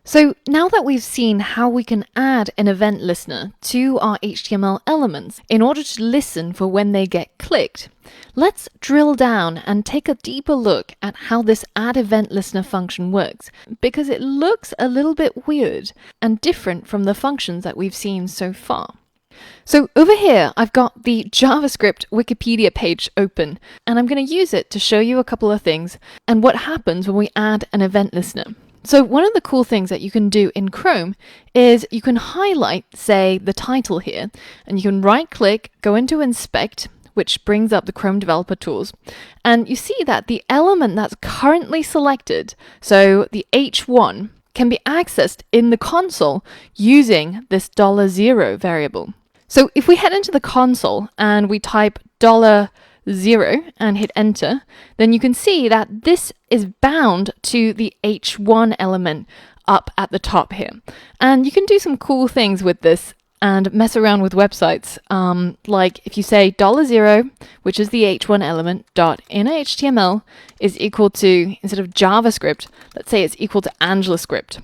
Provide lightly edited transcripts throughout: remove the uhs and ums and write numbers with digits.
So now that we've seen how we can add an event listener to our HTML elements in order to listen for when they get clicked, let's drill down and take a deeper look at how this add event listener function works, because it looks a little bit weird and different from the functions that we've seen so far. So over here, I've got the JavaScript Wikipedia page open, and I'm going to use it to show you a couple of things and what happens when we add an event listener. So one of the cool things that you can do in Chrome is you can highlight, say, the title here, and you can right-click, go into Inspect, which brings up the Chrome Developer Tools, and you see that the element that's currently selected, so the H1, can be accessed in the console using this $0 variable. So if we head into the console and we type $0 and hit enter, then you can see that this is bound to the H1 element up at the top here. And you can do some cool things with this and mess around with websites. Like if you say $0, which is the H1 element, dot inner HTML is equal to, instead of JavaScript, let's say it's equal to AngularScript.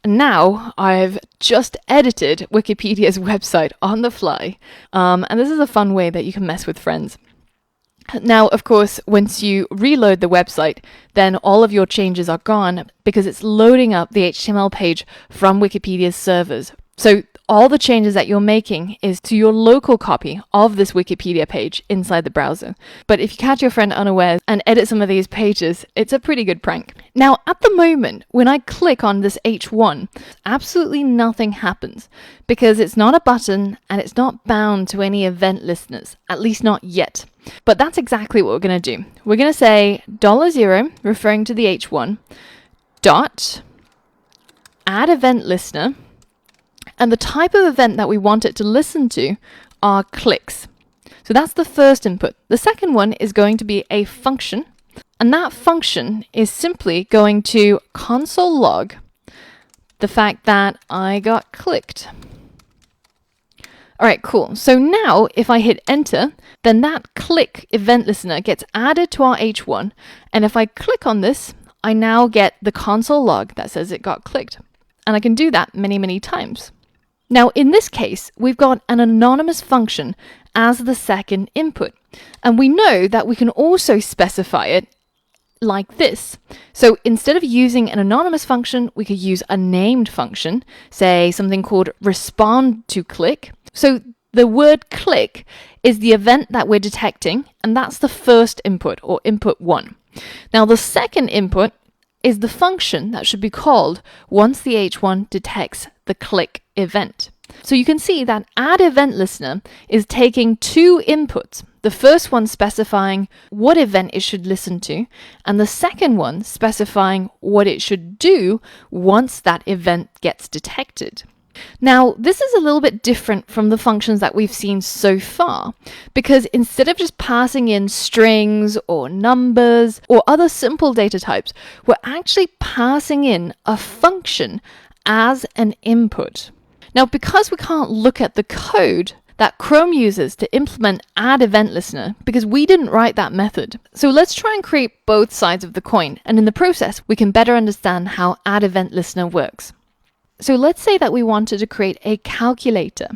And now I've just edited Wikipedia's website on the fly, and this is a fun way that you can mess with friends. Now, of course, once you reload the website, then all of your changes are gone because it's loading up the HTML page from Wikipedia's servers. So all the changes that you're making is to your local copy of this Wikipedia page inside the browser. But if you catch your friend unawares and edit some of these pages, it's a pretty good prank. Now, at the moment, when I click on this H1, absolutely nothing happens because it's not a button and it's not bound to any event listeners, at least not yet. But that's exactly what we're going to do. We're going to say $0, referring to the H1, dot add event listener, and the type of event that we want it to listen to are clicks. So that's the first input. The second one is going to be a function, and that function is simply going to console log the fact that I got clicked. All right, cool. So now if I hit enter, then that click event listener gets added to our H1. And if I click on this, I now get the console log that says it got clicked. And I can do that many, many times. Now, in this case, we've got an anonymous function as the second input. And we know that we can also specify it like this. So instead of using an anonymous function, we could use a named function, say something called respond to click. So the word click is the event that we're detecting, and that's the first input, or input 1. Now the second input is the function that should be called once the H1 detects the click event. So you can see that add event listener is taking two inputs. The first one specifying what event it should listen to, and the second one specifying what it should do once that event gets detected. Now, this is a little bit different from the functions that we've seen so far, because instead of just passing in strings or numbers or other simple data types, we're actually passing in a function as an input. Now, because we can't look at the code that Chrome uses to implement add event listener, because we didn't write that method. So let's try and create both sides of the coin, and in the process, we can better understand how add event listener works. So let's say that we wanted to create a calculator.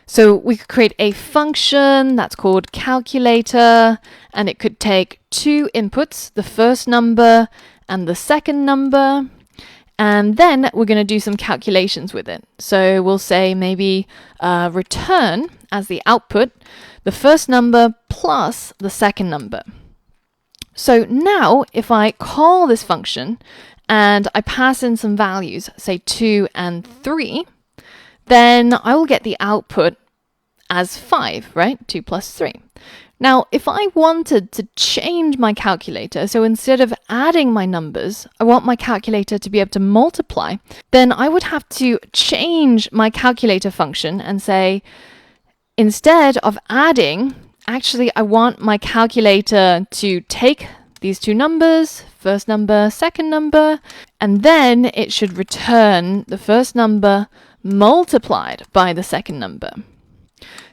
So we could create a function that's called calculator, and it could take two inputs, the first number and the second number. And then we're going to do some calculations with it. So we'll say maybe return as the output, the first number plus the second number. So now if I call this function and I pass in some values, say 2 and 3, then I will get the output as 5, right? 2 plus 3. Now, if I wanted to change my calculator, so instead of adding my numbers, I want my calculator to be able to multiply, then I would have to change my calculator function and say, instead of adding, actually, I want my calculator to take these two numbers, first number, second number, and then it should return the first number multiplied by the second number.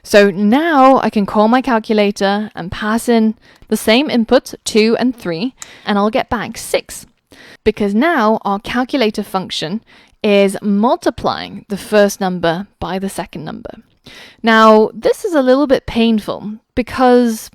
So now I can call my calculator and pass in the same inputs, 2 and 3, and I'll get back 6. because now our calculator function is multiplying the first number by the second number. Now, this is a little bit painful because,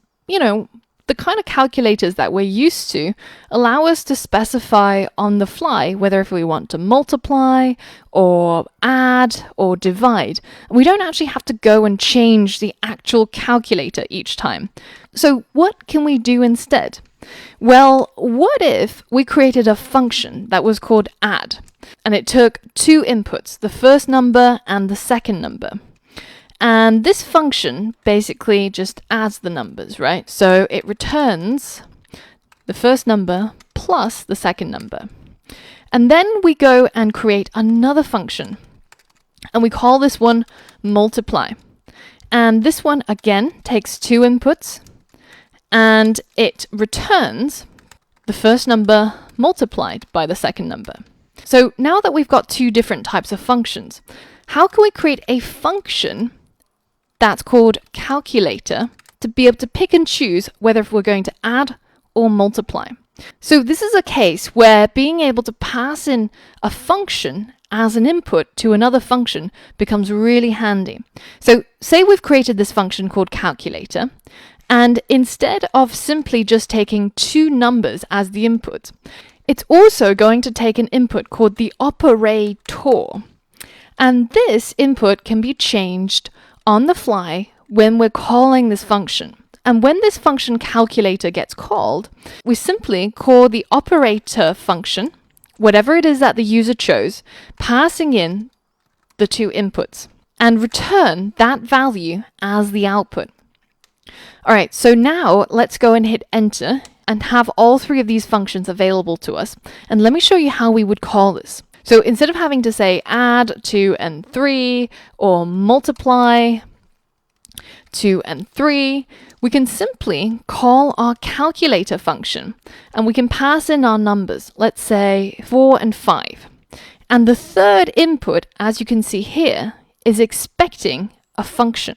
the kind of calculators that we're used to allow us to specify on the fly whether if we want to multiply or add or divide. We don't actually have to go and change the actual calculator each time. So what can we do instead? Well, what if we created a function that was called add, and it took two inputs, the first number and the second number. And this function basically just adds the numbers, right? So it returns the first number plus the second number. And then we go and create another function, and we call this one multiply. And this one again takes two inputs, and it returns the first number multiplied by the second number. So now that we've got two different types of functions, how can we create a function that's called calculator to be able to pick and choose whether if we're going to add or multiply? So this is a case where being able to pass in a function as an input to another function becomes really handy. So say we've created this function called calculator, and instead of simply just taking two numbers as the input, it's also going to take an input called the operator. And this input can be changed on the fly when we're calling this function. And when this function calculator gets called, we simply call the operator function, whatever it is that the user chose, passing in the two inputs, and return that value as the output. All right, so now let's go and hit enter and have all three of these functions available to us. And let me show you how we would call this. So instead of having to say add 2 and 3 or multiply 2 and 3, we can simply call our calculator function, and we can pass in our numbers, let's say 4 and 5. And the third input, as you can see here, is expecting a function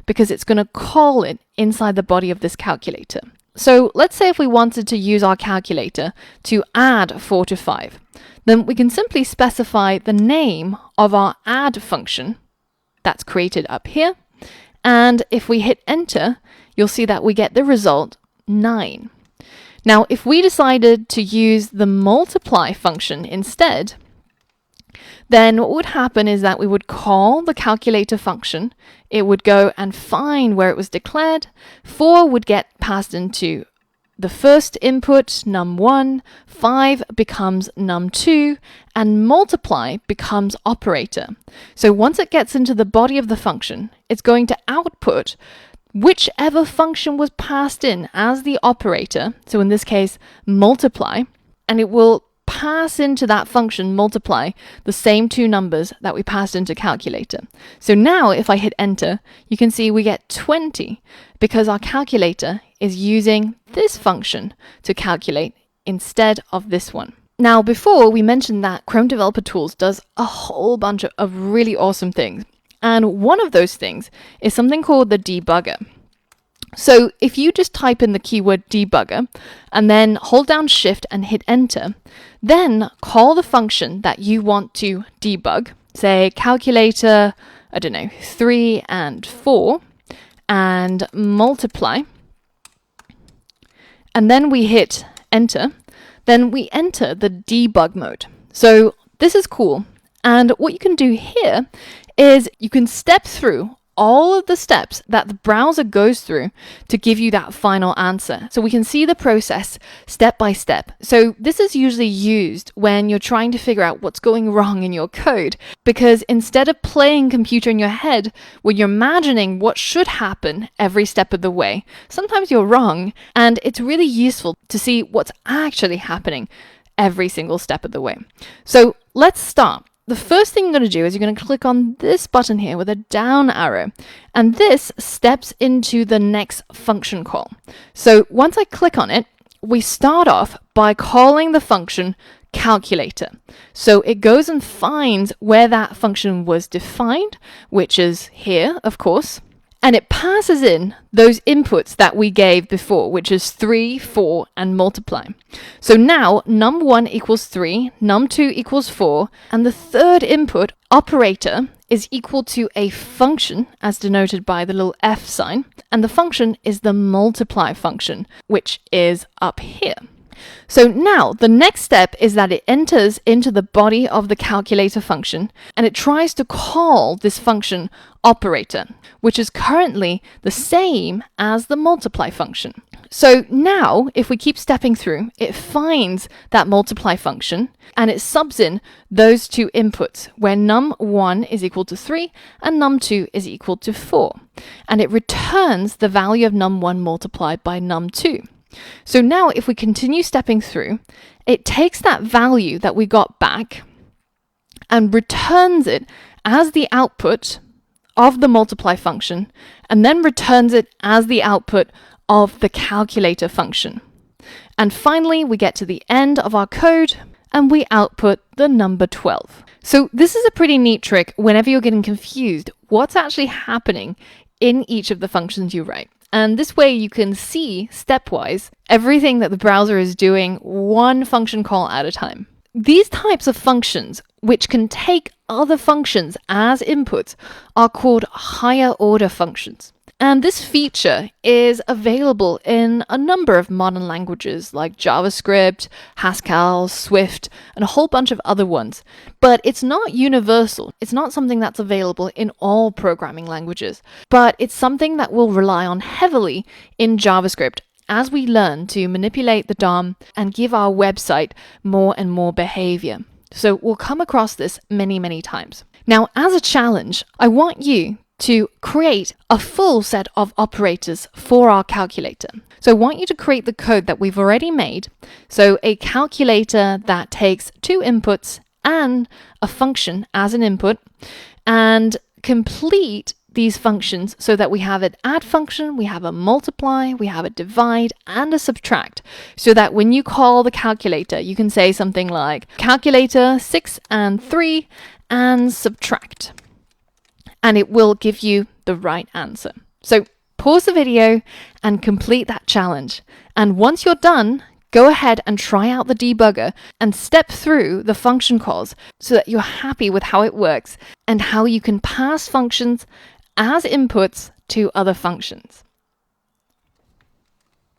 because it's going to call it inside the body of this calculator. So let's say if we wanted to use our calculator to add 4 to 5, then we can simply specify the name of our add function that's created up here. And if we hit enter, you'll see that we get the result 9. Now, if we decided to use the multiply function instead, then what would happen is that we would call the calculator function. It would go and find where it was declared. 4 would get passed into the first input, num1, 5 becomes num2, and multiply becomes operator. So once it gets into the body of the function, it's going to output whichever function was passed in as the operator, so in this case, multiply, and it will pass into that function multiply the same two numbers that we passed into calculator. So now if I hit enter, you can see we get 20 because our calculator is using this function to calculate instead of this one. Now, before we mentioned that Chrome Developer Tools does a whole bunch of really awesome things. And one of those things is something called the debugger. So if you just type in the keyword debugger and then hold down shift and hit enter, then call the function that you want to debug, say calculator, 3 and 4, and multiply, and then we hit enter, then we enter the debug mode. So this is cool. And what you can do here is you can step through all of the steps that the browser goes through to give you that final answer. So we can see the process step by step. So this is usually used when you're trying to figure out what's going wrong in your code, because instead of playing computer in your head where you're imagining what should happen every step of the way, sometimes you're wrong, and it's really useful to see what's actually happening every single step of the way. So let's start. The first thing you're going to do is you're going to click on this button here with a down arrow, and this steps into the next function call. So once I click on it, we start off by calling the function calculator. So it goes and finds where that function was defined, which is here, of course, and it passes in those inputs that we gave before, which is 3, 4, and multiply. So now num1 equals 3, num2 equals 4, and the third input, operator, is equal to a function, as denoted by the little F sign, and the function is the multiply function, which is up here. So now the next step is that it enters into the body of the calculator function and it tries to call this function operator, which is currently the same as the multiply function. So now if we keep stepping through, it finds that multiply function and it subs in those two inputs where num1 is equal to 3 and num2 is equal to 4. And it returns the value of num1 multiplied by num2. So now if we continue stepping through, it takes that value that we got back and returns it as the output of the multiply function, and then returns it as the output of the calculator function. And finally, we get to the end of our code and we output the number 12. So this is a pretty neat trick whenever you're getting confused what's actually happening in each of the functions you write. And this way you can see stepwise everything that the browser is doing one function call at a time. These types of functions, which can take other functions as inputs, are called higher order functions. And this feature is available in a number of modern languages like JavaScript, Haskell, Swift, and a whole bunch of other ones. But it's not universal. It's not something that's available in all programming languages. But it's something that we'll rely on heavily in JavaScript as we learn to manipulate the DOM and give our website more and more behavior. So we'll come across this many, many times. Now, as a challenge, I want you to create a full set of operators for our calculator. So I want you to create the code that we've already made. So a calculator that takes two inputs and a function as an input, and complete these functions so that we have an add function, we have a multiply, we have a divide, and a subtract. So that when you call the calculator, you can say something like calculator 6 and 3 and subtract. And it will give you the right answer. So pause the video and complete that challenge. And once you're done, go ahead and try out the debugger and step through the function calls so that you're happy with how it works and how you can pass functions as inputs to other functions.